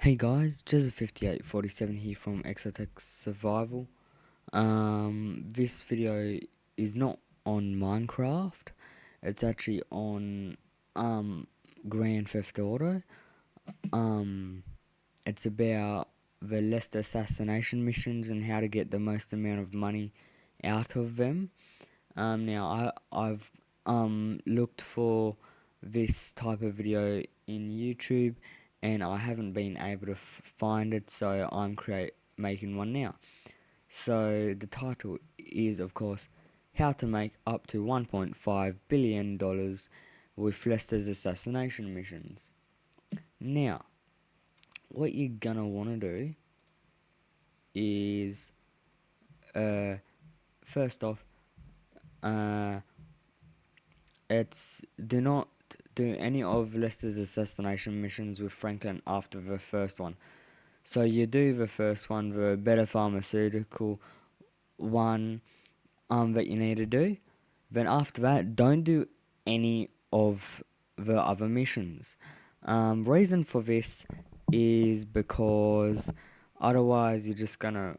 Hey guys, Jezza5847 here from Exotex Survival. This video is not on Minecraft. It's actually on Grand Theft Auto. Um, it's about the Leicester assassination missions and how to get the most amount of money out of them. Now I've looked for this type of video in YouTube, and I haven't been able to find it, so I'm making one now. So the title is, of course, how to make up to $1.5 billion with Lester's assassination missions. Now, what you're gonna wanna do is, first off, it's do not do any of Lester's assassination missions with Franklin after the first one. So you do the first one, the better pharmaceutical one that you need to do. Then after that, don't do any of the other missions. Reason for this is because otherwise you're just gonna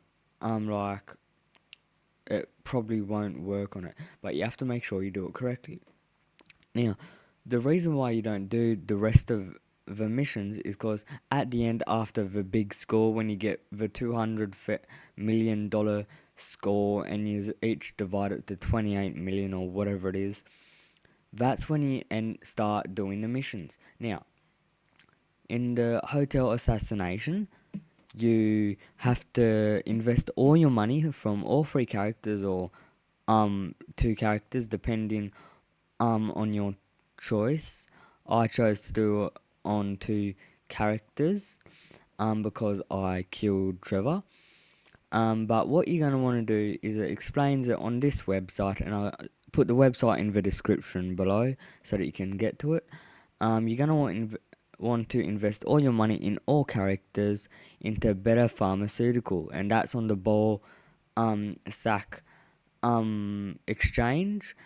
it probably won't work on it. But you have to make sure you do it correctly. Now, the reason why you don't do the rest of the missions is because at the end, after the big score, when you get the $200 million score and you each divide it to 28 million or whatever it is, that's when you start doing the missions. Now, in the hotel assassination, you have to invest all your money from all three characters or two characters depending on your choice. I chose to do it on two characters because I killed Trevor. But what you're going to want to do is it explains it on this website, and I'll put the website in the description below so that you can get to it. You're going to want to invest all your money in all characters into better pharmaceutical, and that's on the ball sack exchange.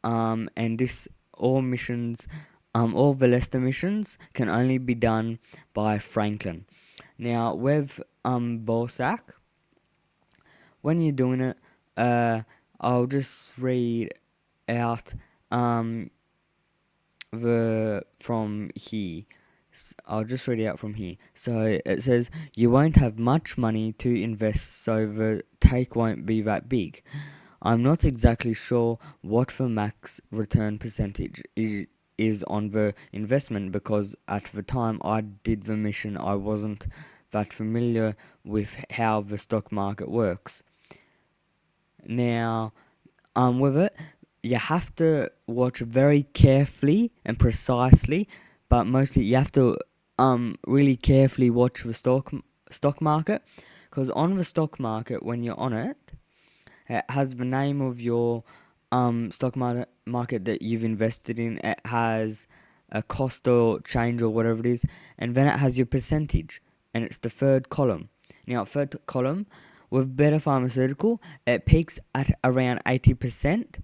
And this all missions, all the Leicester missions can only be done by Franklin. Now with Borsak, when you're doing it, I'll just read out from here. I'll just read it out from here. So it says you won't have much money to invest, so the take won't be that big. I'm not exactly sure what the max return percentage is on the investment because at the time I did the mission I wasn't that familiar with how the stock market works. Now, with it, you have to watch very carefully and precisely, but mostly you have to really carefully watch the stock market, because on the stock market, when you're on it, it has the name of your stock market that you've invested in. It has a cost or change or whatever it is, and then it has your percentage, and it's the third column. Now, third column with better pharmaceutical, it peaks at around 80%.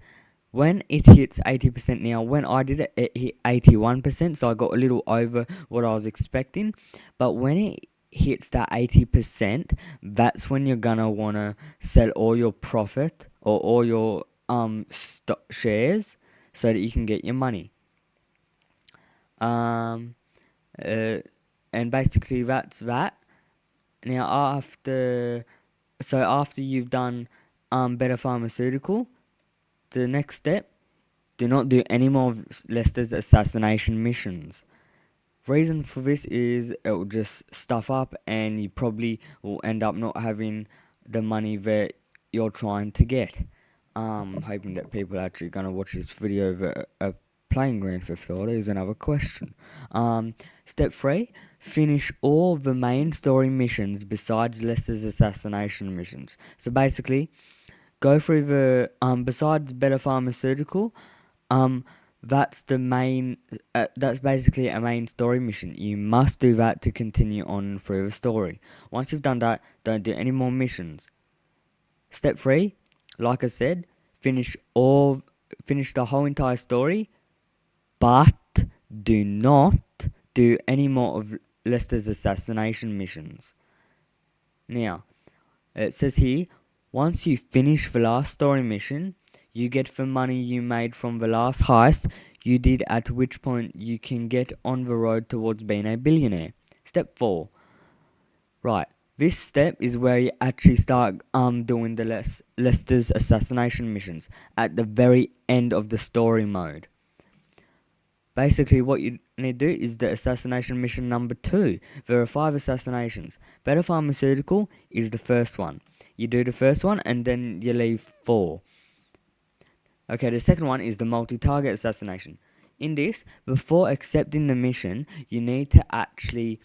When it hits 80%, now when I did it, it hit 81%, so I got a little over what I was expecting. But when it hits that 80%, that's when you're gonna wanna sell all your profit or all your shares so that you can get your money. And basically that's that. Now after you've done better pharmaceutical, the next step, do not do any more of Lester's assassination missions. Reason for this is it will just stuff up and you probably will end up not having the money that you're trying to get. Hoping that people are actually going to watch this video that playing Grand Theft Auto is another question. Step 3, finish all the main story missions besides Lester's assassination missions. So basically, go through the besides better pharmaceutical, that's the main. That's basically a main story mission. You must do that to continue on through the story. Once you've done that, don't do any more missions. Step 3, like I said, finish the whole entire story, but do not do any more of Lester's assassination missions. Now, it says here, once you finish the last story mission, you get the money you made from the last heist you did, at which point you can get on the road towards being a billionaire. Step 4. Right, this step is where you actually start doing the Lester's assassination missions at the very end of the story mode. Basically, what you need to do is the assassination mission number 2. There are 5 assassinations. Better Pharmaceutical is the first one. You do the first one and then you leave 4. Okay, the second one is the multi-target assassination. In this, before accepting the mission, you need to actually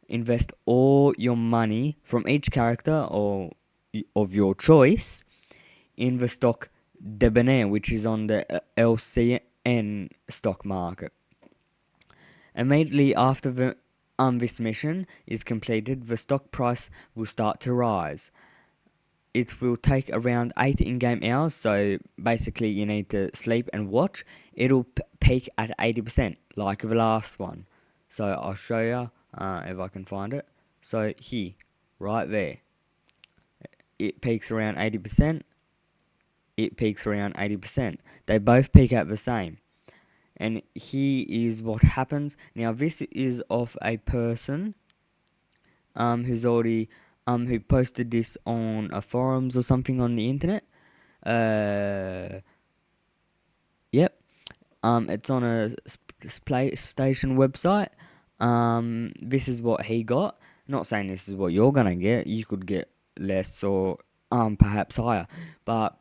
invest all your money from each character or of your choice in the stock Debonair, which is on the LCN stock market. Immediately after this mission is completed, the stock price will start to rise. It will take around 8 in-game hours, so basically you need to sleep and watch. It'll peak at 80%, like the last one. So I'll show you if I can find it. So here, right there, it peaks around 80%. It peaks around 80%. They both peak at the same. And here is what happens. Now this is of a person who's already who posted this on a forums or something on the internet. Yep. It's on a PlayStation website. This is what he got. Not saying this is what you're gonna get. You could get less or perhaps higher, but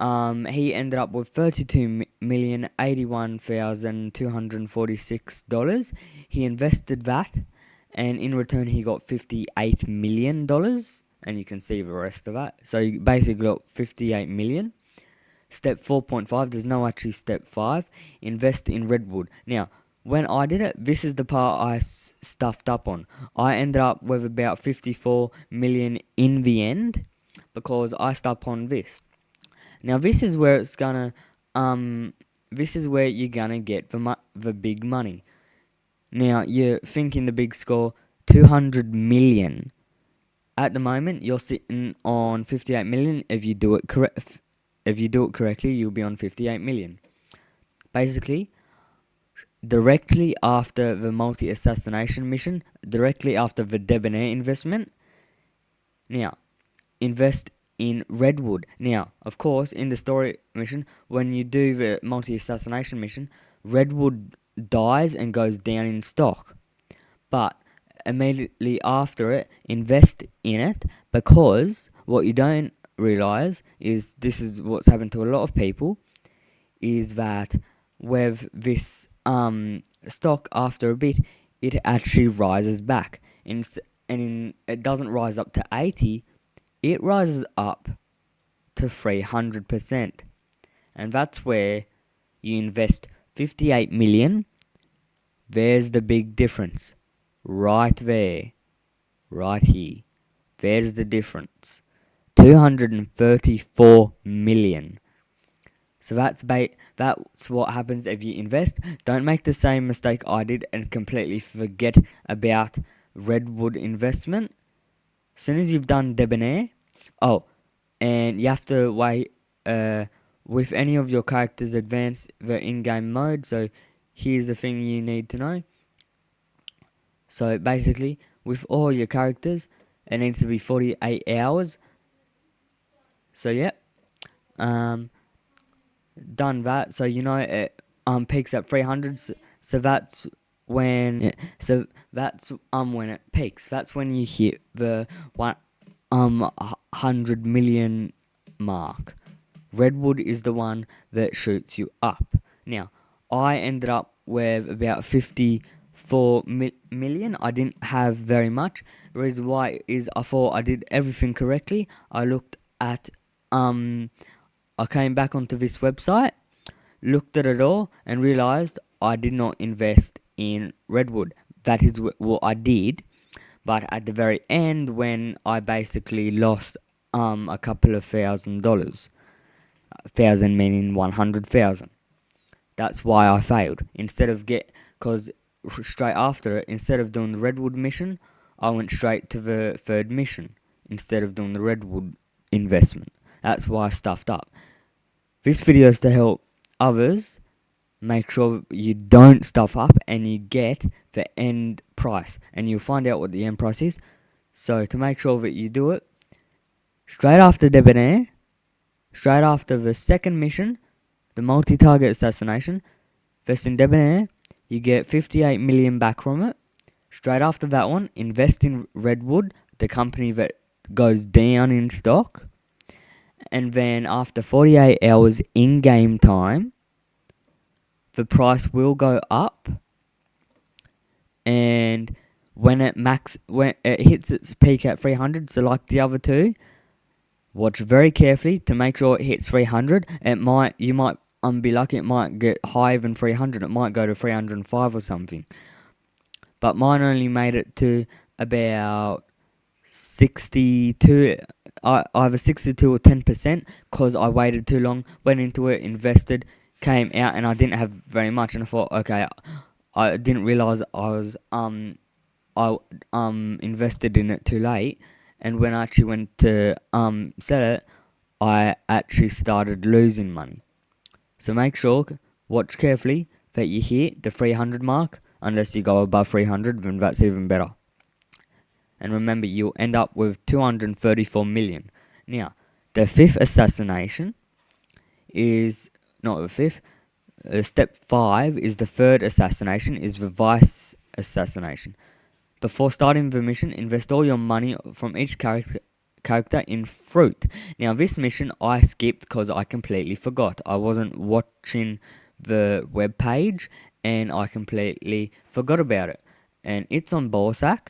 he ended up with $32,081,246. He invested that, and in return he got $58 million, and you can see the rest of that. So you basically got $58 million. Step 4.5, there's no actually step 5, invest in Redwood. Now, when I did it, this is the part I stuffed up on. I ended up with about 54 million in the end, because I stuffed on this. Now this is where it's gonna, this is where you're gonna get the big money. Now you're thinking the big score, 200 million. At the moment, you're sitting on 58 million. If you do it correctly, you'll be on 58 million. Basically, directly after the multi-assassination mission, directly after the Debonair investment. Now, invest in Redwood. Now, of course, in the story mission, when you do the multi-assassination mission, Redwood dies and goes down in stock. But immediately after it, invest in it, because what you don't realise is, this is what's happened to a lot of people, is that with this stock, after a bit, it actually rises back. It doesn't rise up to 80, it rises up to 300%. And that's where you invest 58 million. There's the big difference. Right there. Right here. There's the difference. 234 million. So that's what happens if you invest. Don't make the same mistake I did and completely forget about Redwood investment. As soon as you've done Debonair, and you have to wait with any of your characters advance the in-game mode. So here's the thing you need to know. So basically, with all your characters, it needs to be 48 hours. So yeah, done that. So you know it peaks at 300. So that's when when it peaks. That's when you hit the 100 million mark. Redwood is the one that shoots you up. Now, I ended up with about 54 million. I didn't have very much. The reason why is I thought I did everything correctly. I looked at, I came back onto this website, looked at it all, and realised I did not invest in Redwood. That is what I did. But at the very end, when I basically lost a couple of $1,000, 1,000 meaning 100,000. That's why I failed. Because straight after it, instead of doing the Redwood mission, I went straight to the third mission instead of doing the Redwood investment. That's why I stuffed up. This video is to help others make sure you don't stuff up and you get the end price, and you'll find out what the end price is. So to make sure that you do it, straight after Debonair, straight after the second mission, the multi-target assassination, invest in Debonair, you get 58 million back from it. Straight after that one, invest in Redwood, the company that goes down in stock. And then after 48 hours in-game time, the price will go up. And when it hits its peak at 300, so like the other two, watch very carefully to make sure it hits 300. You might be lucky, it might get higher than 300. It might go to 305 or something. But mine only made it to about 62, either 62 or 10%, because I waited too long, went into it, invested, came out, and I didn't have very much, and I thought, okay, I didn't realise I invested in it too late, and when I actually went to sell it, I actually started losing money. So make sure, watch carefully, that you hit the 300 mark. Unless you go above 300, then that's even better. And remember, you'll end up with 234 million. Now, the fifth assassination is not the fifth. Step 5 is the third assassination, is the vice assassination. Before starting the mission, invest all your money from each character in fruit. Now, this mission I skipped because I completely forgot. I wasn't watching the web page, and I completely forgot about it. And it's on Borsak,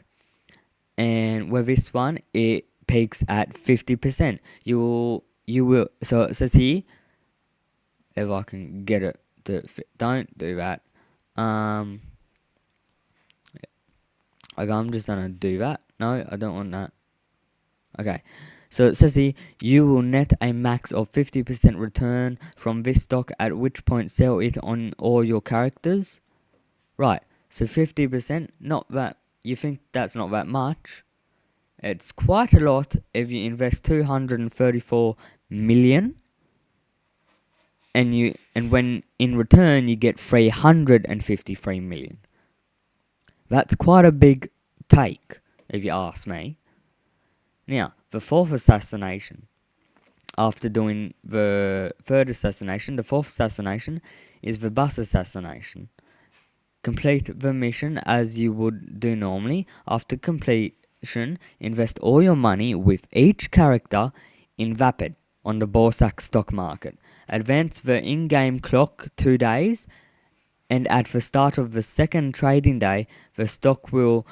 and with this one, it peaks at 50%. You will. So it says here, if I can get it to fit, don't do that. Okay, I'm just gonna do that. No, I don't want that. Okay, so it says here, you will net a max of 50% return from this stock, at which point sell it on all your characters. Right, so 50%, not that, you think that's not that much. It's quite a lot if you invest 234 million, and when in return you get 353 million. That's quite a big take, if you ask me. Now, the fourth assassination, after doing the third assassination, the fourth assassination is the bus assassination. Complete the mission as you would do normally. After completion, invest all your money with each character in Vapid on the Borsak stock market. Advance the in-game clock 2 days, and at the start of the second trading day, the stock will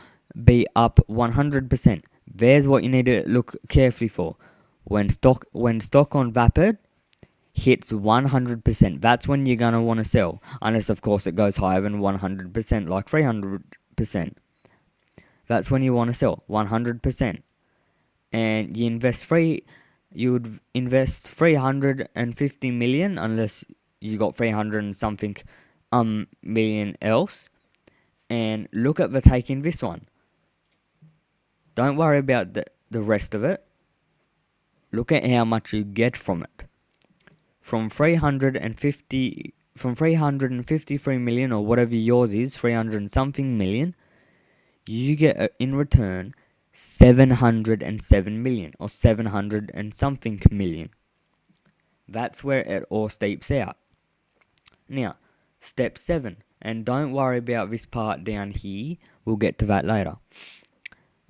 be up 100%. There's what you need to look carefully for. When stock on Vapid hits 100%, that's when you're going to want to sell. Unless, of course, it goes higher than 100%, like 300%. That's when you want to sell, 100%. And you would invest 350 million, unless you got 300 and something million else. And look at the take in this one. Don't worry about the rest of it. Look at how much you get from it. From 353 million, or whatever yours is, 300 and something million, you get in return 707 million, or 700 and something million. That's where it all steeps out. Now, step 7, and don't worry about this part down here, we'll get to that later.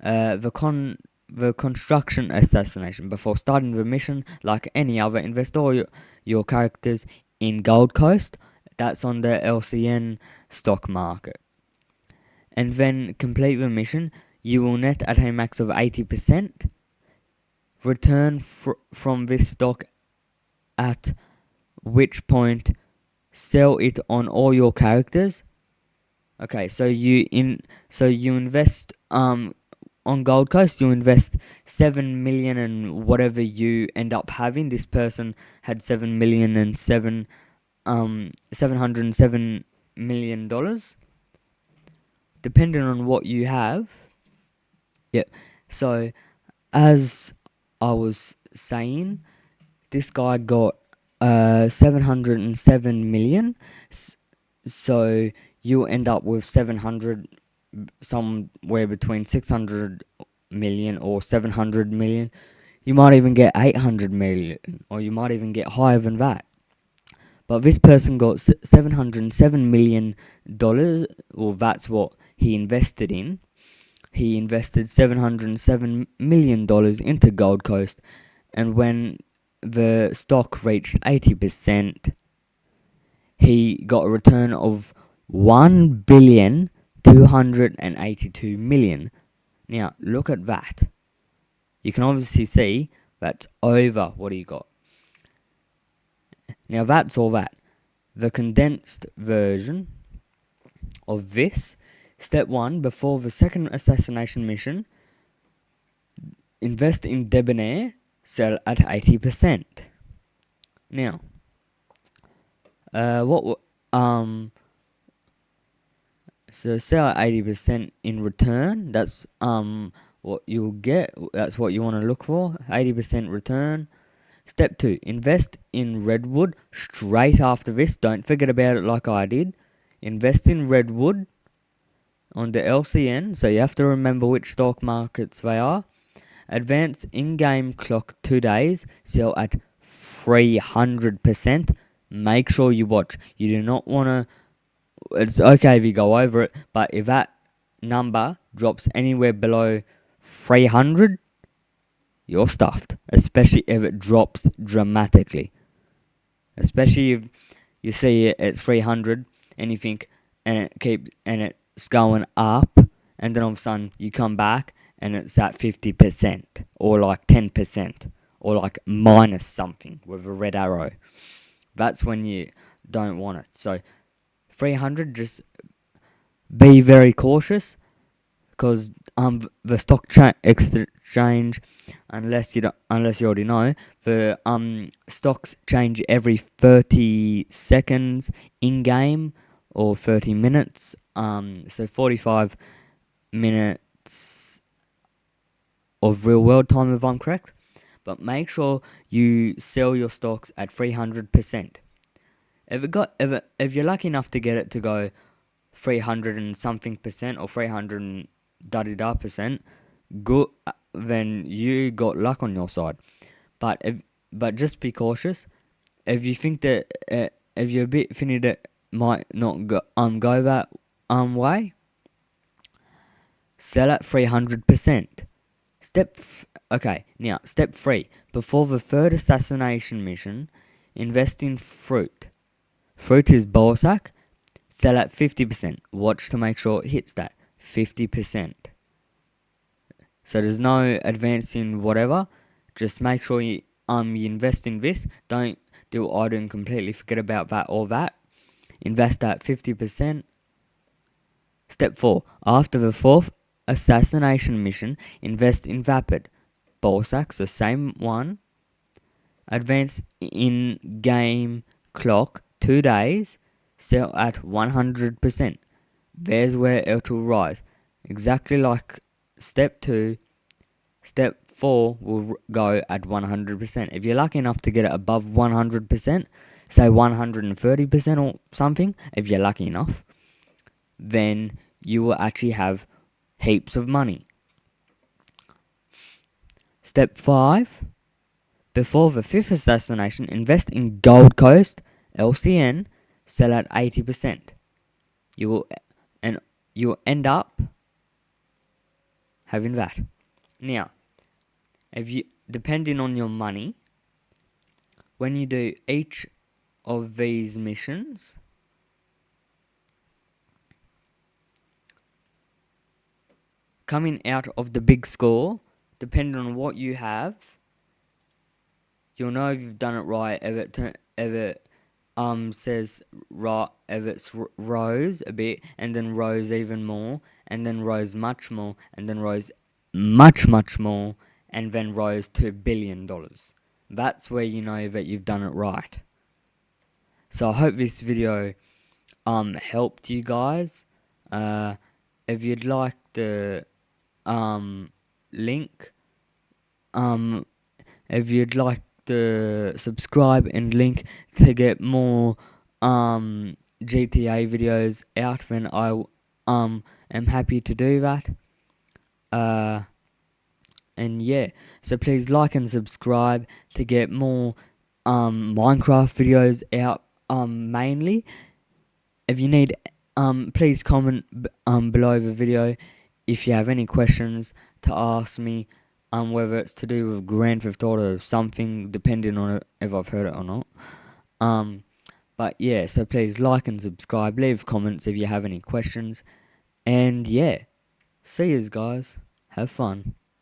The construction assassination. Before starting the mission, like any other, invest all your characters in Gold Coast. That's on the LCN stock market. And then complete the mission. You will net at a max of 80%. Return from this stock, at which point sell it on all your characters. Okay, so you invest on Gold Coast, you invest 7 million, and whatever you end up having. This person had 7 million and $707 million. depending on what you have. Yep. So as I was saying, this guy got 707 million. So you end up with 700, somewhere between 600 million or 700 million. You might even get 800 million, or you might even get higher than that. But this person got $707 million, or that's what he invested in. He invested $707 million into Gold Coast, and when the stock reached 80%, he got a return of 1,282,000,000. Now, look at that. You can obviously see that's over what he got. Now, that's all that. The condensed version of this: step 1, before the second assassination mission, invest in Debonair, sell at 80%. Now, so sell at 80% in return. That's what you'll get. That's what you want to look for. 80% return. Step 2, invest in Redwood straight after this. Don't forget about it like I did. Invest in Redwood on the LCN, so you have to remember which stock markets they are. Advance in-game clock 2 days, sell at 300%. Make sure you watch. You do not want to... It's okay if you go over it, but if that number drops anywhere below 300, you're stuffed. Especially if it drops dramatically. Especially if you see it at 300 and you think, and it's going up, and then all of a sudden you come back and it's at 50% or like 10% or like minus something with a red arrow. That's when you don't want it. So 300, just be very cautious, because the stock exchange, unless you already know, the stocks change every 30 seconds in game, or 30 minutes. So 45 minutes of real world time, if I'm correct. But make sure you sell your stocks at 300%. If you're lucky enough to get it to go 300 and something percent, or 300 and da-da-da%, good, then you got luck on your side. But just be cautious. If you think that if you're a bit finny that might not go that way, sell at 300%. Step 3. Before the third assassination mission, invest in fruit. Fruit is Bolsack. Sell at 50%. Watch to make sure it hits that 50%. So there's no advance in whatever. Just make sure you invest in this. Don't do what I do and completely forget about that or that. Invest at 50%. Step 4. After the fourth assassination mission, invest in Vapid. Bolsack, so same one. Advance in game clock 2 days. Sell at 100%. There's where it will rise. Exactly like step 2. Step 4 will go at 100%. If you're lucky enough to get it above 100%, say 130% or something, if you're lucky enough, then you will actually have heaps of money. Step 5. Before the fifth assassination, invest in Gold Coast, LCN, sell at 80%. You will end up having that. Now, depending on your money, when you do each of these missions, coming out of the big score, depending on what you have, you'll know if you've done it right. If it says right, if it's rose a bit, and then rose even more, and then rose much more, and then rose much more, and then rose $2 billion. That's where you know that you've done it right. So I hope this video helped you guys. if you'd like the link, um, if you'd like to subscribe and link to get more GTA videos out, then I am happy to do that. And yeah, so please like and subscribe to get more Minecraft videos out mainly. If you need please comment below the video if you have any questions to ask me, whether it's to do with Grand Theft Auto or something, depending on if I've heard it or not. But yeah, so please like and subscribe, leave comments if you have any questions, and yeah, see yous guys, have fun.